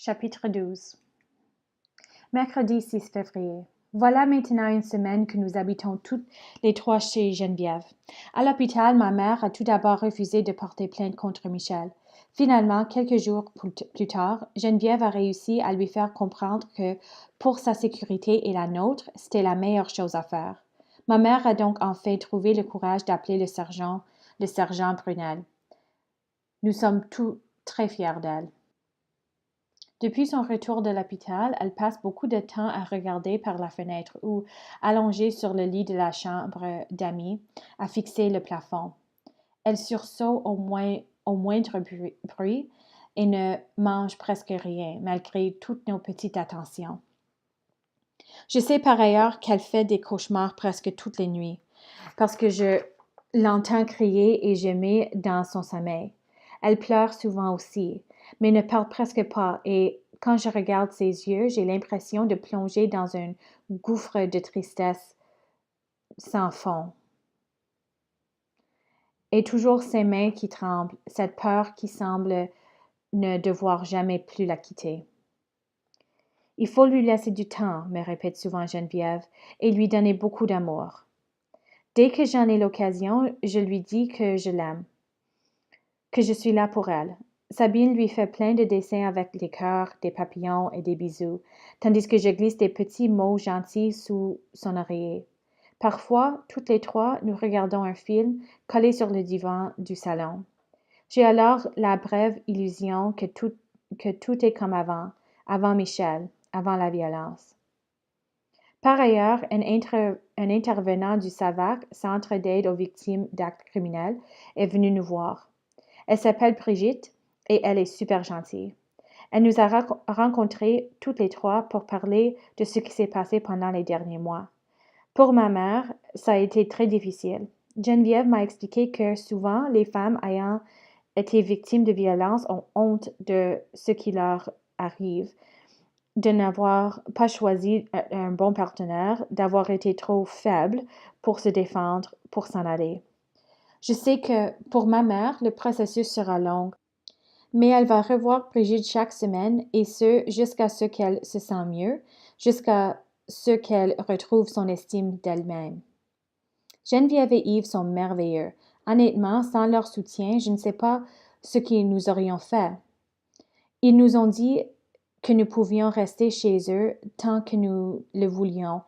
Chapitre 12 Mercredi 6 février. Voilà maintenant une semaine que nous habitons toutes les trois chez Geneviève. À l'hôpital, ma mère a tout d'abord refusé de porter plainte contre Michel. Finalement, quelques jours plus tard, Geneviève a réussi à lui faire comprendre que, pour sa sécurité et la nôtre, c'était la meilleure chose à faire. Ma mère a donc enfin trouvé le courage d'appeler le sergent Brunel. Nous sommes tous très fiers d'elle. Depuis son retour de l'hôpital, elle passe beaucoup de temps à regarder par la fenêtre ou, allongée sur le lit de la chambre d'amis, à fixer le plafond. Elle sursaute au moindre bruit et ne mange presque rien, malgré toutes nos petites attentions. Je sais par ailleurs qu'elle fait des cauchemars presque toutes les nuits, parce que je l'entends crier et gémir dans son sommeil. Elle pleure souvent aussi, mais ne parle presque pas, et quand je regarde ses yeux, j'ai l'impression de plonger dans un gouffre de tristesse sans fond. Et toujours ses mains qui tremblent, cette peur qui semble ne devoir jamais plus la quitter. Il faut lui laisser du temps, me répète souvent Geneviève, et lui donner beaucoup d'amour. Dès que j'en ai l'occasion, je lui dis que je l'aime, que je suis là pour elle. Sabine lui fait plein de dessins avec des cœurs, des papillons et des bisous, tandis que je glisse des petits mots gentils sous son oreiller. Parfois, toutes les trois, nous regardons un film collé sur le divan du salon. J'ai alors la brève illusion que tout est comme avant Michel, avant la violence. Par ailleurs, un intervenant du SAVAC, Centre d'aide aux victimes d'actes criminels, est venu nous voir. Elle s'appelle Brigitte et elle est super gentille. Elle nous a rencontrés toutes les trois pour parler de ce qui s'est passé pendant les derniers mois. Pour ma mère, ça a été très difficile. Geneviève m'a expliqué que souvent, les femmes ayant été victimes de violences ont honte de ce qui leur arrive, de n'avoir pas choisi un bon partenaire, d'avoir été trop faible pour se défendre, pour s'en aller. Je sais que pour ma mère, le processus sera long, mais elle va revoir Brigitte chaque semaine et ce, jusqu'à ce qu'elle se sente mieux, jusqu'à ce qu'elle retrouve son estime d'elle-même. Geneviève et Yves sont merveilleux. Honnêtement, sans leur soutien, je ne sais pas ce que nous aurions fait. Ils nous ont dit que nous pouvions rester chez eux tant que nous le voulions,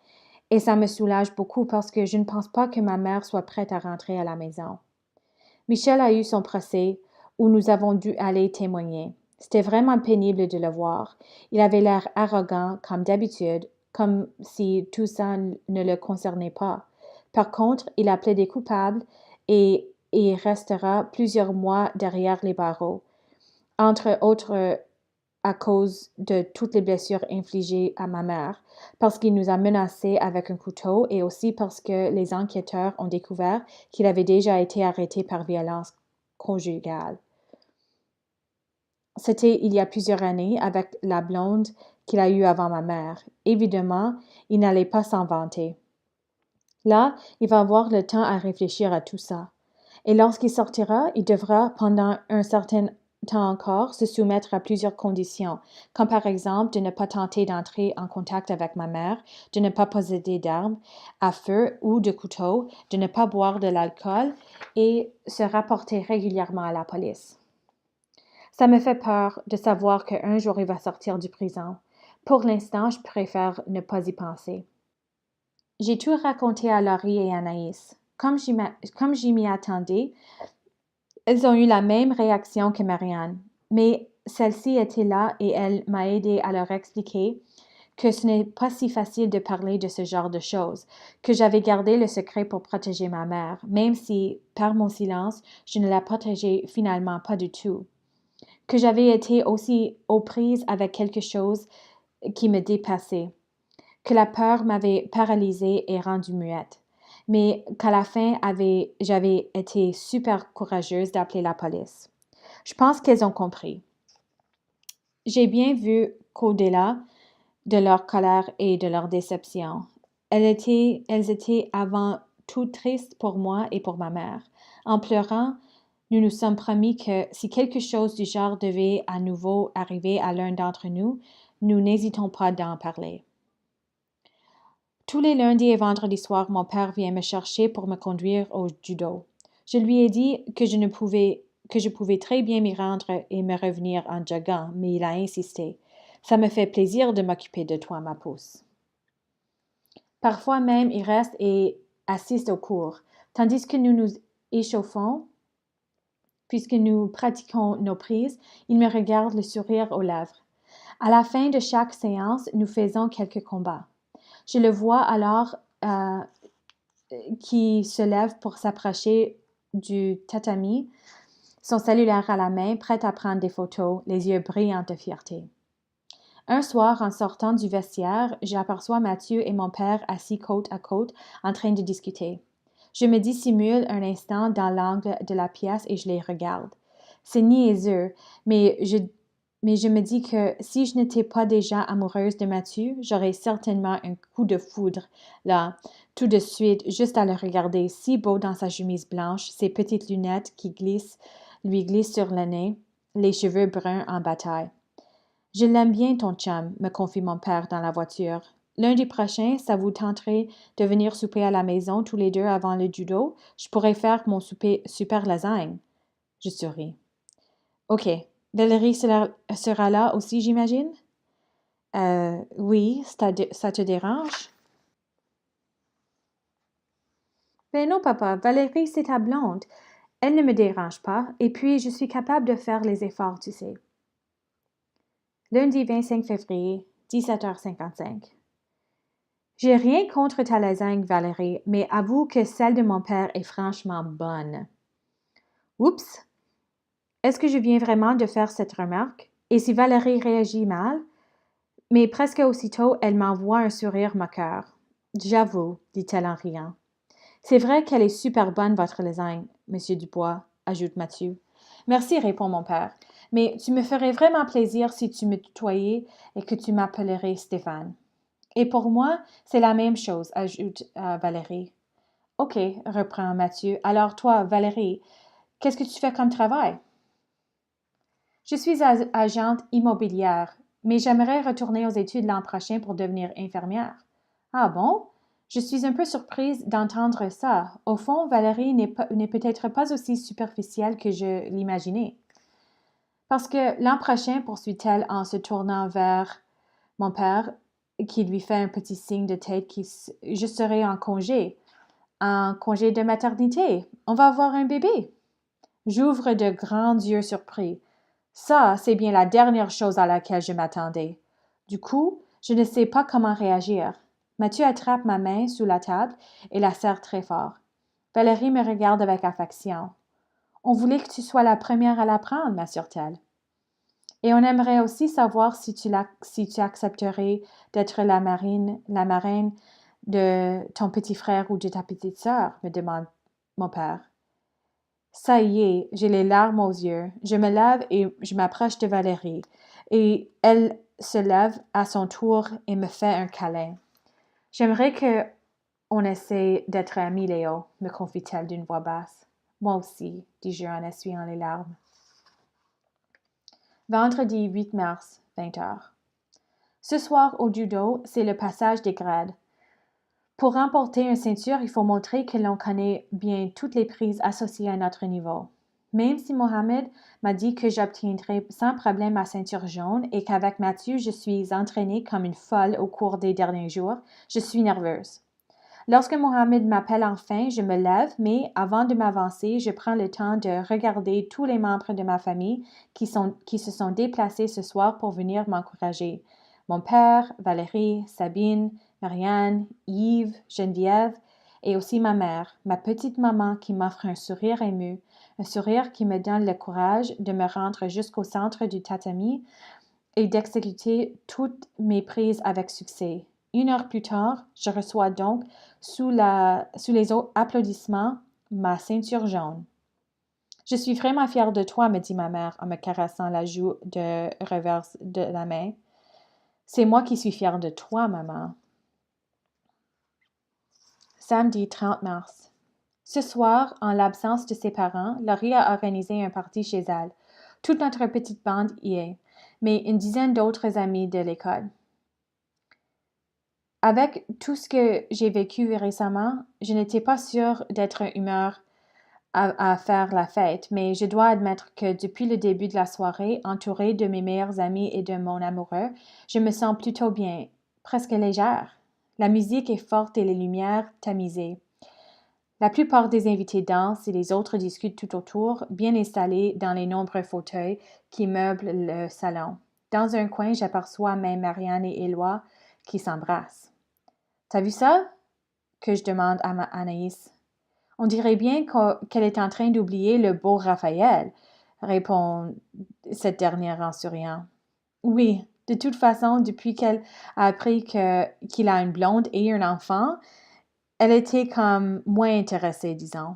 et ça me soulage beaucoup parce que je ne pense pas que ma mère soit prête à rentrer à la maison. Michel a eu son procès où nous avons dû aller témoigner. C'était vraiment pénible de le voir. Il avait l'air arrogant, comme d'habitude, comme si tout ça ne le concernait pas. Par contre, il a plaidé coupable et restera plusieurs mois derrière les barreaux, entre autres à cause de toutes les blessures infligées à ma mère, parce qu'il nous a menacés avec un couteau et aussi parce que les enquêteurs ont découvert qu'il avait déjà été arrêté par violence conjugale. C'était il y a plusieurs années avec la blonde qu'il a eue avant ma mère. Évidemment, il n'allait pas s'en vanter. Là, il va avoir le temps à réfléchir à tout ça. Et lorsqu'il sortira, il devra, pendant un certain temps encore, se soumettre à plusieurs conditions, comme par exemple de ne pas tenter d'entrer en contact avec ma mère, de ne pas posséder d'armes à feu ou de couteau, de ne pas boire de l'alcool et se rapporter régulièrement à la police. Ça me fait peur de savoir qu'un jour il va sortir du prison. Pour l'instant, je préfère ne pas y penser. J'ai tout raconté à Laurie et Anaïs. Comme j'y m'y attendais, elles ont eu la même réaction que Marianne, mais celle-ci était là et elle m'a aidé à leur expliquer que ce n'est pas si facile de parler de ce genre de choses, que j'avais gardé le secret pour protéger ma mère, même si, par mon silence, je ne la protégeais finalement pas du tout, que j'avais été aussi aux prises avec quelque chose qui me dépassait, que la peur m'avait paralysée et rendue muette, mais qu'à la fin, j'avais été super courageuse d'appeler la police. Je pense qu'elles ont compris. J'ai bien vu qu'au-delà de leur colère et de leur déception, elles étaient avant tout tristes pour moi et pour ma mère. En pleurant, Nous nous sommes promis que si quelque chose du genre devait à nouveau arriver à l'un d'entre nous, nous n'hésitons pas d'en parler. Tous les lundis et vendredis soirs, mon père vient me chercher pour me conduire au judo. Je lui ai dit que je pouvais très bien m'y rendre et me revenir en joguant, mais il a insisté. Ça me fait plaisir de m'occuper de toi, ma pousse. Parfois même, il reste et assiste aux cours, tandis que nous nous échauffons. Puisque nous pratiquons nos prises, il me regarde le sourire aux lèvres. À la fin de chaque séance, nous faisons quelques combats. Je le vois alors qui se lève pour s'approcher du tatami, son cellulaire à la main, prêt à prendre des photos, les yeux brillants de fierté. Un soir, en sortant du vestiaire, j'aperçois Mathieu et mon père assis côte à côte en train de discuter. Je me dissimule un instant dans l'angle de la pièce et je les regarde. C'est niaiseux, mais je me dis que si je n'étais pas déjà amoureuse de Mathieu, j'aurais certainement un coup de foudre, là, tout de suite, juste à le regarder, si beau dans sa chemise blanche, ses petites lunettes qui lui glissent sur le nez, les cheveux bruns en bataille. Je l'aime bien, ton chum, me confie mon père dans la voiture. Lundi prochain, ça vous tenterait de venir souper à la maison tous les deux avant le judo? Je pourrais faire mon souper super lasagne. Je souris. OK. Valérie sera là aussi, j'imagine? Oui, ça te dérange? Ben non, papa, Valérie, c'est ta blonde. Elle ne me dérange pas, et puis je suis capable de faire les efforts, tu sais. Lundi 25 février, 17h55. J'ai rien contre ta lasagne, Valérie, mais avoue que celle de mon père est franchement bonne. Oups! Est-ce que je viens vraiment de faire cette remarque? Et si Valérie réagit mal? Mais presque aussitôt, elle m'envoie un sourire moqueur. J'avoue, dit-elle en riant. C'est vrai qu'elle est super bonne, votre lasagne, monsieur Dubois, ajoute Mathieu. Merci, répond mon père. Mais tu me ferais vraiment plaisir si tu me tutoyais et que tu m'appellerais Stéphane. Et pour moi, c'est la même chose, ajoute Valérie. OK, reprend Mathieu. Alors toi, Valérie, qu'est-ce que tu fais comme travail? Je suis agente immobilière, mais j'aimerais retourner aux études l'an prochain pour devenir infirmière. Ah bon? Je suis un peu surprise d'entendre ça. Au fond, Valérie n'est peut-être pas aussi superficielle que je l'imaginais. Parce que l'an prochain, poursuit-elle en se tournant vers mon père, qui lui fait un petit signe de tête je serai en congé de maternité. On va avoir un bébé. J'ouvre de grands yeux surpris. Ça, c'est bien la dernière chose à laquelle je m'attendais. Du coup, je ne sais pas comment réagir. Mathieu attrape ma main sous la table et la serre très fort. Valérie me regarde avec affection. On voulait que tu sois la première à l'apprendre, m'assure-t-elle. Et on aimerait aussi savoir si tu accepterais d'être la marraine de ton petit frère ou de ta petite sœur, me demande mon père. Ça y est, j'ai les larmes aux yeux. Je me lève et je m'approche de Valérie. Et elle se lève à son tour et me fait un câlin. J'aimerais que on essaie d'être amis, Léo, me confie-t-elle d'une voix basse. Moi aussi, dis-je en essuyant les larmes. Vendredi 8 mars, 20h. Ce soir au judo, c'est le passage des grades. Pour remporter une ceinture, il faut montrer que l'on connaît bien toutes les prises associées à notre niveau. Même si Mohamed m'a dit que j'obtiendrais sans problème ma ceinture jaune et qu'avec Mathieu, je suis entraînée comme une folle au cours des derniers jours, je suis nerveuse. Lorsque Mohamed m'appelle enfin, je me lève, mais avant de m'avancer, je prends le temps de regarder tous les membres de ma famille qui se sont déplacés ce soir pour venir m'encourager. Mon père, Valérie, Sabine, Marianne, Yves, Geneviève et aussi ma mère, ma petite maman qui m'offre un sourire ému, un sourire qui me donne le courage de me rendre jusqu'au centre du tatami et d'exécuter toutes mes prises avec succès. 1 heure plus tard, je reçois donc, sous les applaudissements, ma ceinture jaune. Je suis vraiment fière de toi, me dit ma mère en me caressant la joue de revers de la main. C'est moi qui suis fière de toi, maman. Samedi 30 mars. Ce soir, en l'absence de ses parents, Laurie a organisé un party chez elle. Toute notre petite bande y est, mais une dizaine d'autres amis de l'école. Avec tout ce que j'ai vécu récemment, je n'étais pas sûre d'être humeur à faire la fête, mais je dois admettre que depuis le début de la soirée, entourée de mes meilleurs amis et de mon amoureux, je me sens plutôt bien, presque légère. La musique est forte et les lumières tamisées. La plupart des invités dansent et les autres discutent tout autour, bien installés dans les nombreux fauteuils qui meublent le salon. Dans un coin, j'aperçois même Marianne et Éloi qui s'embrassent. « T'as vu ça? » que je demande à Anaïs. « On dirait bien qu'elle est en train d'oublier le beau Raphaël, » répond cette dernière en souriant. « Oui, de toute façon, depuis qu'elle a appris qu'il a une blonde et un enfant, elle était comme moins intéressée, disons. »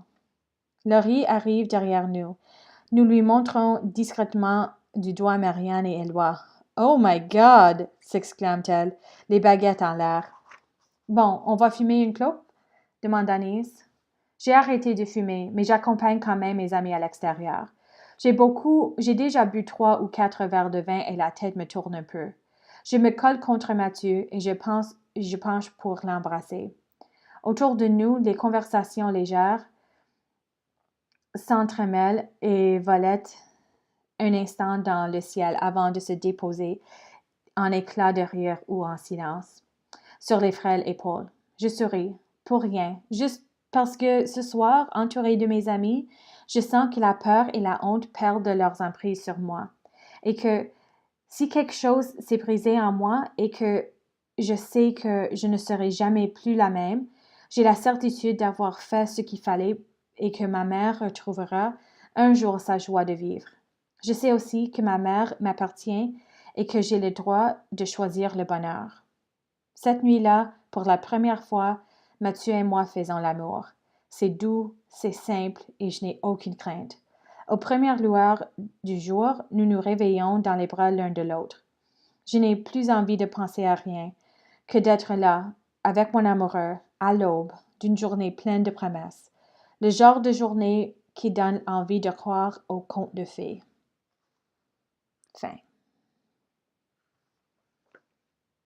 Laurie arrive derrière nous. Nous lui montrons discrètement du doigt Marianne et Éloi. « Oh my God! » s'exclame-t-elle, les baguettes en l'air. « Bon, on va fumer une clope? » demande Anaïs. J'ai arrêté de fumer, mais j'accompagne quand même mes amis à l'extérieur. J'ai déjà bu 3 ou 4 verres de vin et la tête me tourne un peu. Je me colle contre Mathieu et je penche pour l'embrasser. Autour de nous, les conversations légères s'entremêlent et volettent un instant dans le ciel avant de se déposer en éclats de rire ou en silence sur les frêles épaules. Je souris, pour rien, juste parce que ce soir, entourée de mes amis, je sens que la peur et la honte perdent leurs emprises sur moi et que si quelque chose s'est brisé en moi et que je sais que je ne serai jamais plus la même, j'ai la certitude d'avoir fait ce qu'il fallait et que ma mère retrouvera un jour sa joie de vivre. Je sais aussi que ma mère m'appartient et que j'ai le droit de choisir le bonheur. Cette nuit-là, pour la première fois, Mathieu et moi faisons l'amour. C'est doux, c'est simple et je n'ai aucune crainte. Aux premières lueurs du jour, nous nous réveillons dans les bras l'un de l'autre. Je n'ai plus envie de penser à rien que d'être là, avec mon amoureux, à l'aube d'une journée pleine de promesses. Le genre de journée qui donne envie de croire aux contes de fées. Fin.